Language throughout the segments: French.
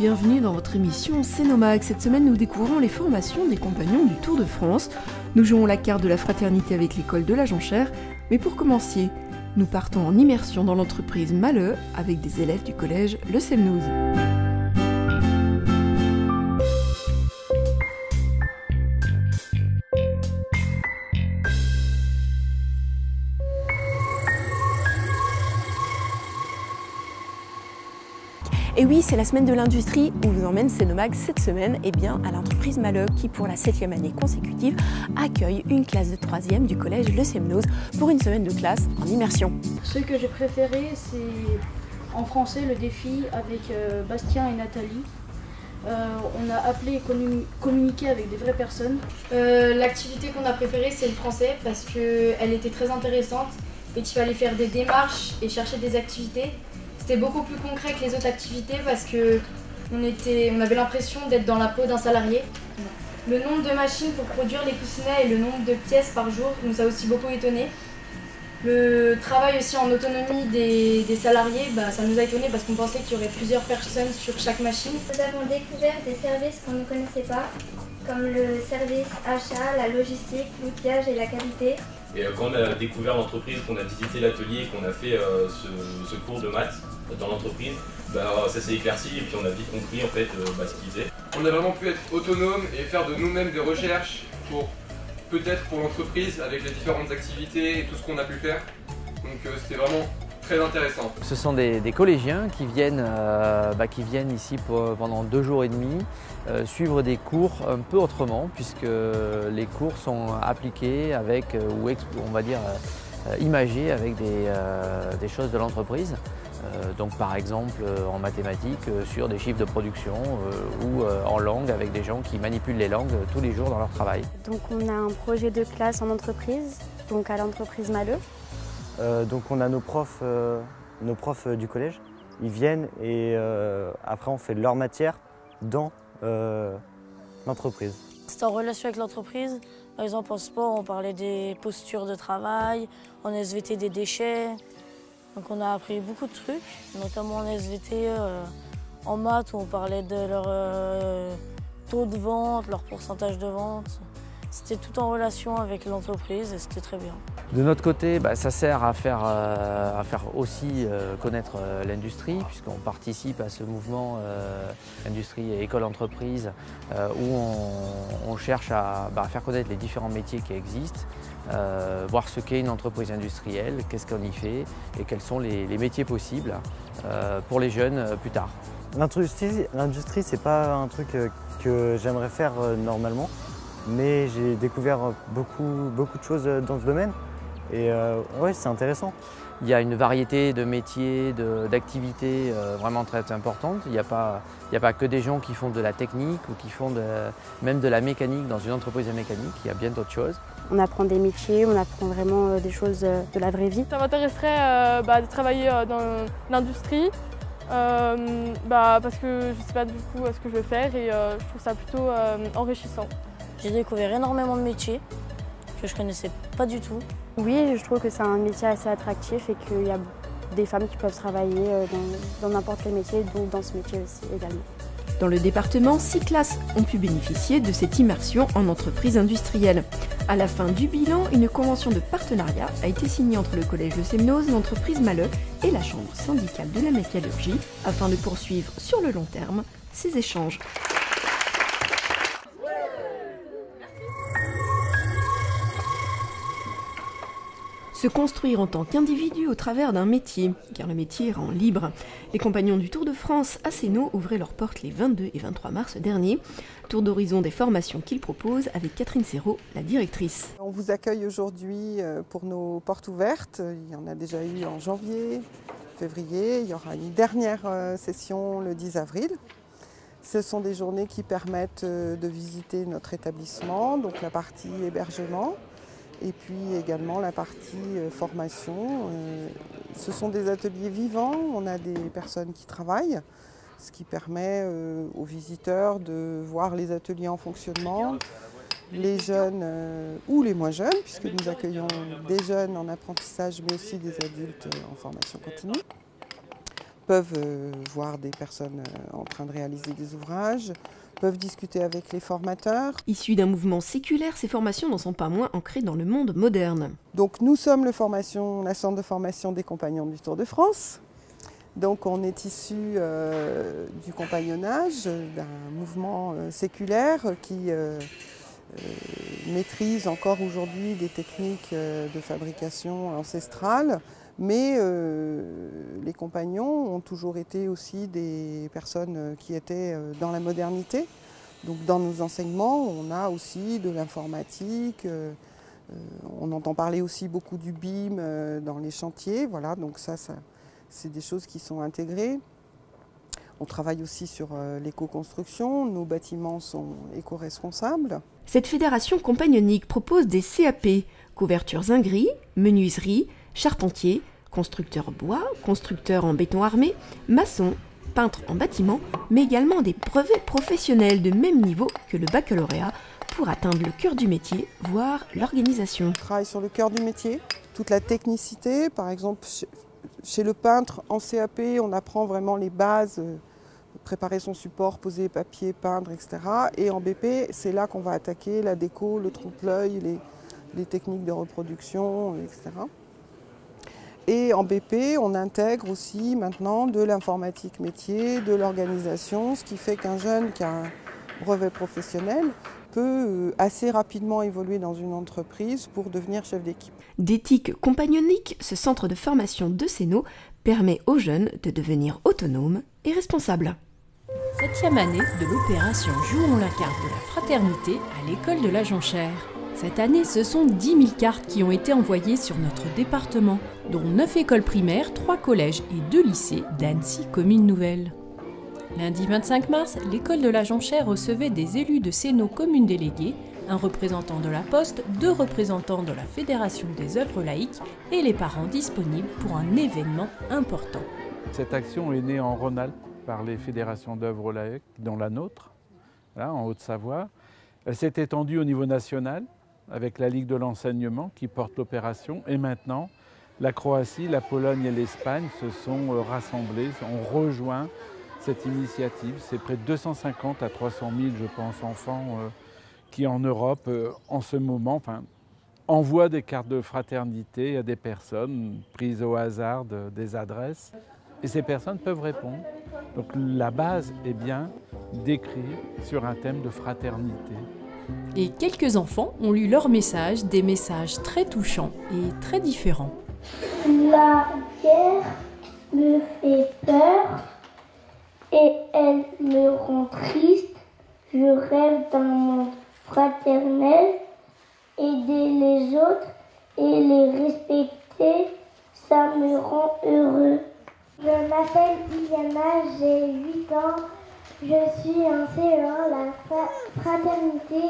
bienvenue dans votre émission C'est Nomag. Cette semaine, nous découvrons les formations des compagnons du Tour de France. Nous jouons la carte de la fraternité avec l'école de la Jonchère. Mais pour commencer, nous partons en immersion dans l'entreprise Maleux avec des élèves du collège Le Semnouz. Et oui, c'est la semaine de l'industrie où vous emmène C'est Nomag cette semaine à l'entreprise Maleux qui, pour la 7e année consécutive, accueille une classe de 3e du collège Le Semnouz pour une semaine de classe en immersion. Ce que j'ai préféré, c'est en français le défi avec Bastien et Nathalie. On a appelé et communiqué avec des vraies personnes. L'activité qu'on a préférée, c'est le français parce qu'elle était très intéressante et qu'il fallait faire des démarches et chercher des activités. C'était beaucoup plus concret que les autres activités parce qu'on avait l'impression d'être dans la peau d'un salarié. Le nombre de machines pour produire les coussinets et le nombre de pièces par jour nous a aussi beaucoup étonnés. Le travail aussi en autonomie des salariés, ça nous a étonnés parce qu'on pensait qu'il y aurait plusieurs personnes sur chaque machine. Nous avons découvert des services qu'on ne connaissait pas, comme le service achat, la logistique, l'outillage et la qualité. Et quand on a découvert l'entreprise, qu'on a visité l'atelier, qu'on a fait ce cours de maths dans l'entreprise, ça s'est éclairci et puis on a vite compris en fait ce qu'ils faisaient. On a vraiment pu être autonome et faire de nous-mêmes des recherches pour l'entreprise avec les différentes activités et tout ce qu'on a pu faire. Donc c'était vraiment très intéressant. Ce sont des collégiens qui viennent ici pendant 2 jours et demi suivre des cours un peu autrement puisque les cours sont appliqués avec, on va dire, imagés avec des choses de l'entreprise. Donc par exemple en mathématiques sur des chiffres de production ou en langue avec des gens qui manipulent les langues tous les jours dans leur travail. Donc on a un projet de classe en entreprise, donc à l'entreprise Maleux. Donc on a nos profs du collège, ils viennent et après on fait leur matière dans l'entreprise. C'est en relation avec l'entreprise. Par exemple en sport on parlait des postures de travail, en SVT des déchets. Donc on a appris beaucoup de trucs, notamment en SVT, en maths où on parlait de leur taux de vente, leur pourcentage de vente. C'était tout en relation avec l'entreprise et c'était très bien. De notre côté, ça sert à faire aussi connaître l'industrie puisqu'on participe à ce mouvement industrie et école-entreprise où on cherche à faire connaître les différents métiers qui existent, voir ce qu'est une entreprise industrielle, qu'est-ce qu'on y fait et quels sont les métiers possibles pour les jeunes plus tard. L'industrie, c'est pas un truc que j'aimerais faire normalement, mais j'ai découvert beaucoup de choses dans ce domaine et ouais, c'est intéressant. Il y a une variété de métiers, d'activités vraiment très importantes. Il n'y a pas que des gens qui font de la technique ou qui font même de la mécanique dans une entreprise de mécanique, il y a bien d'autres choses. On apprend des métiers, on apprend vraiment des choses de la vraie vie. Ça m'intéresserait de travailler dans l'industrie parce que je ne sais pas du coup ce que je veux faire et je trouve ça plutôt enrichissant. J'ai découvert énormément de métiers que je ne connaissais pas du tout. Oui, je trouve que c'est un métier assez attractif et qu'il y a des femmes qui peuvent travailler dans n'importe quel métier, donc dans ce métier aussi également. Dans le département, 6 classes ont pu bénéficier de cette immersion en entreprise industrielle. À la fin du bilan, une convention de partenariat a été signée entre le collège Le Semnouz, l'entreprise Maleux et la chambre syndicale de la métallurgie afin de poursuivre sur le long terme ces échanges. Se construire en tant qu'individu au travers d'un métier, car le métier rend libre. Les compagnons du Tour de France à Sénaux ouvraient leurs portes les 22 et 23 mars dernier. Tour d'horizon des formations qu'ils proposent avec Catherine Serrault, la directrice. On vous accueille aujourd'hui pour nos portes ouvertes. Il y en a déjà eu en janvier, février. Il y aura une dernière session le 10 avril. Ce sont des journées qui permettent de visiter notre établissement, donc la partie hébergement. Et puis également la partie formation. Ce sont des ateliers vivants, on a des personnes qui travaillent, ce qui permet aux visiteurs de voir les ateliers en fonctionnement, les jeunes ou les moins jeunes, puisque nous accueillons des jeunes en apprentissage mais aussi des adultes en formation continue. peuvent voir des personnes en train de réaliser des ouvrages, peuvent discuter avec les formateurs. Issues d'un mouvement séculaire, ces formations n'en sont pas moins ancrées dans le monde moderne. Donc nous sommes la centre de formation des Compagnons du Tour de France. Donc on est issu du compagnonnage, d'un mouvement séculaire qui maîtrise encore aujourd'hui des techniques de fabrication ancestrales. Mais les compagnons ont toujours été aussi des personnes qui étaient dans la modernité. Donc dans nos enseignements, on a aussi de l'informatique, on entend parler aussi beaucoup du BIM dans les chantiers. Voilà, donc ça c'est des choses qui sont intégrées. On travaille aussi sur l'éco-construction, nos bâtiments sont éco-responsables. Cette fédération compagnonnique propose des CAP, couvertures ingris, menuiserie, charpentier, constructeur bois, constructeur en béton armé, maçon, peintre en bâtiment, mais également des brevets professionnels de même niveau que le baccalauréat pour atteindre le cœur du métier, voire l'organisation. On travaille sur le cœur du métier, toute la technicité. Par exemple, chez le peintre en CAP, on apprend vraiment les bases, préparer son support, poser les papiers, peindre, etc. Et en BP, c'est là qu'on va attaquer la déco, le trompe-l'œil, les techniques de reproduction, etc. Et en BP, on intègre aussi maintenant de l'informatique métier, de l'organisation, ce qui fait qu'un jeune qui a un brevet professionnel peut assez rapidement évoluer dans une entreprise pour devenir chef d'équipe. D'éthique compagnonnique, ce centre de formation de Sénaux permet aux jeunes de devenir autonomes et responsables. 7e année de l'opération Jouons la carte de la fraternité à l'école de la Jonchère. Cette année, ce sont 10 000 cartes qui ont été envoyées sur notre département, dont 9 écoles primaires, 3 collèges et 2 lycées d'Annecy Commune Nouvelle. Lundi 25 mars, l'école de la Jonchère recevait des élus de Sénaux communes déléguées, un représentant de la Poste, 2 représentants de la Fédération des œuvres laïques et les parents disponibles pour un événement important. Cette action est née en Rhône-Alpes par les fédérations d'œuvres laïques, dont la nôtre, là, en Haute-Savoie. Elle s'est étendue au niveau national avec la Ligue de l'enseignement qui porte l'opération. Et maintenant, la Croatie, la Pologne et l'Espagne se sont rassemblés, ont rejoint cette initiative. C'est près de 250 à 300 000, je pense, enfants qui en Europe, en ce moment, envoient des cartes de fraternité à des personnes prises au hasard des adresses. Et ces personnes peuvent répondre. Donc la base est bien d'écrire sur un thème de fraternité. Et quelques enfants ont lu leurs messages, des messages très touchants et très différents. La guerre me fait peur et elle me rend triste. Je rêve d'un monde fraternel, aider les autres et les respecter, ça me rend heureux. Je m'appelle Iliana, j'ai 8 ans. Je suis en CE1. La fraternité,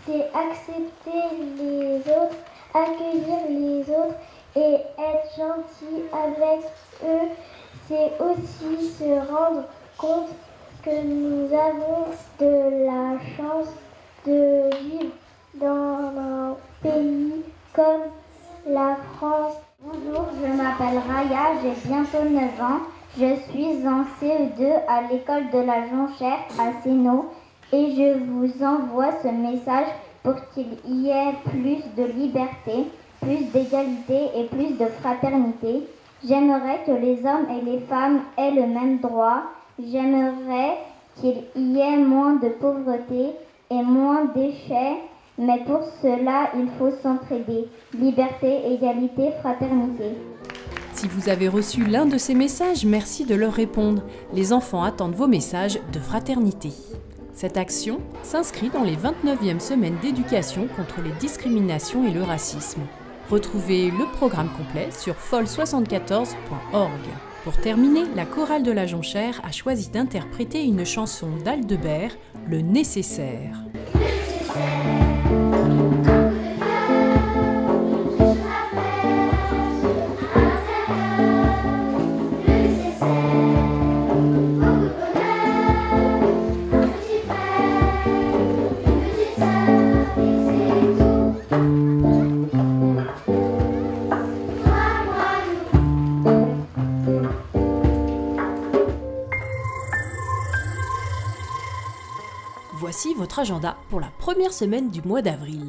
c'est accepter les autres, accueillir les autres et être gentil avec eux. C'est aussi se rendre compte que nous avons de la chance de vivre dans un pays comme la France. Bonjour, je m'appelle Raya, j'ai bientôt 9 ans. Je suis en CE2 à l'école de la Jonchère à Sénaux et je vous envoie ce message pour qu'il y ait plus de liberté, plus d'égalité et plus de fraternité. J'aimerais que les hommes et les femmes aient le même droit. J'aimerais qu'il y ait moins de pauvreté et moins de déchets. Mais pour cela, il faut s'entraider. Liberté, égalité, fraternité. Si vous avez reçu l'un de ces messages, merci de leur répondre. Les enfants attendent vos messages de fraternité. Cette action s'inscrit dans les 29e semaines d'éducation contre les discriminations et le racisme. Retrouvez le programme complet sur fol74.org. Pour terminer, la chorale de la Jonchère a choisi d'interpréter une chanson d'Aldebert, Le Nécessaire. voici votre agenda pour la première semaine du mois d'avril.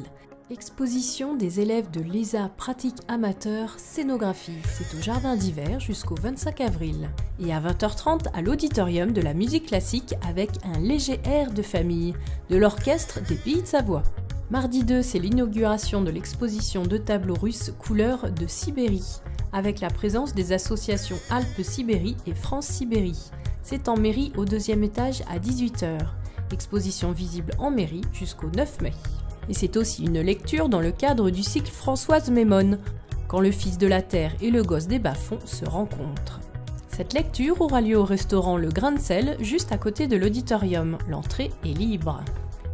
Exposition des élèves de l'ESA Pratique Amateur Scénographie. C'est au jardin d'hiver jusqu'au 25 avril. Et à 20h30 à l'auditorium de la musique classique avec un léger air de famille de l'orchestre des Pays de Savoie. Mardi 2, c'est l'inauguration de l'exposition de tableaux russes couleurs de Sibérie avec la présence des associations Alpes-Sibérie et France-Sibérie. C'est en mairie au 2e étage à 18h. Exposition visible en mairie jusqu'au 9 mai. Et c'est aussi une lecture dans le cadre du cycle Françoise Mémone, quand le fils de la terre et le gosse des bas-fonds se rencontrent. Cette lecture aura lieu au restaurant Le Grain de Sel, juste à côté de l'auditorium. L'entrée est libre.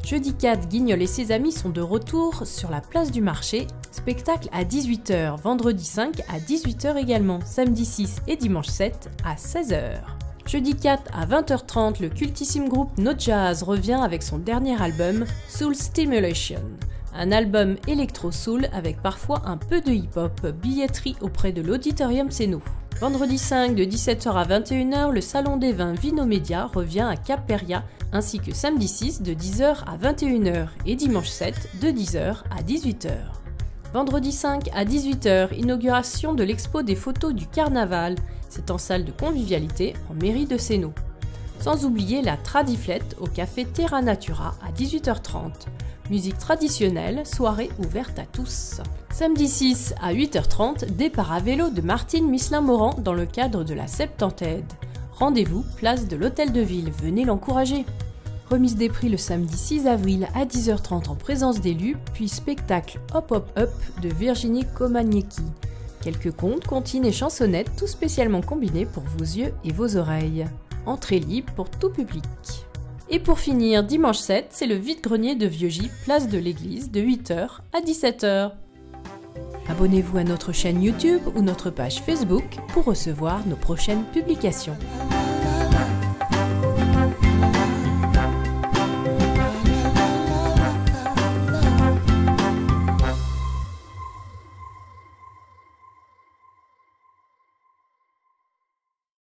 Jeudi 4, Guignol et ses amis sont de retour sur la place du marché. Spectacle à 18h, vendredi 5 à 18h également, samedi 6 et dimanche 7 à 16h. Jeudi 4 à 20h30, le cultissime groupe No Jazz revient avec son dernier album Soul Stimulation, un album électro-soul avec parfois un peu de hip-hop, billetterie auprès de l'auditorium Céno. Vendredi 5 de 17h à 21h, le salon des vins Vinomédia revient à Cap Peria, ainsi que samedi 6 de 10h à 21h et dimanche 7 de 10h à 18h. Vendredi 5 à 18h, inauguration de l'expo des photos du carnaval. C'est en salle de convivialité en mairie de Céno. Sans oublier la Tradiflette au café Terra Natura à 18h30. Musique traditionnelle, soirée ouverte à tous. Samedi 6 à 8h30, départ à vélo de Martine Misselin-Morand dans le cadre de la Septantaide. Rendez-vous, place de l'Hôtel de Ville, venez l'encourager. Remise des prix le samedi 6 avril à 10h30 en présence d'élus, puis spectacle Hop Hop Up de Virginie Komaniecki. Quelques contes, comptines et chansonnettes, tout spécialement combinés pour vos yeux et vos oreilles. Entrée libre pour tout public. Et pour finir, dimanche 7, c'est le vide-grenier de Vieux-Gy, place de l'église, de 8h à 17h. Abonnez-vous à notre chaîne YouTube ou notre page Facebook pour recevoir nos prochaines publications.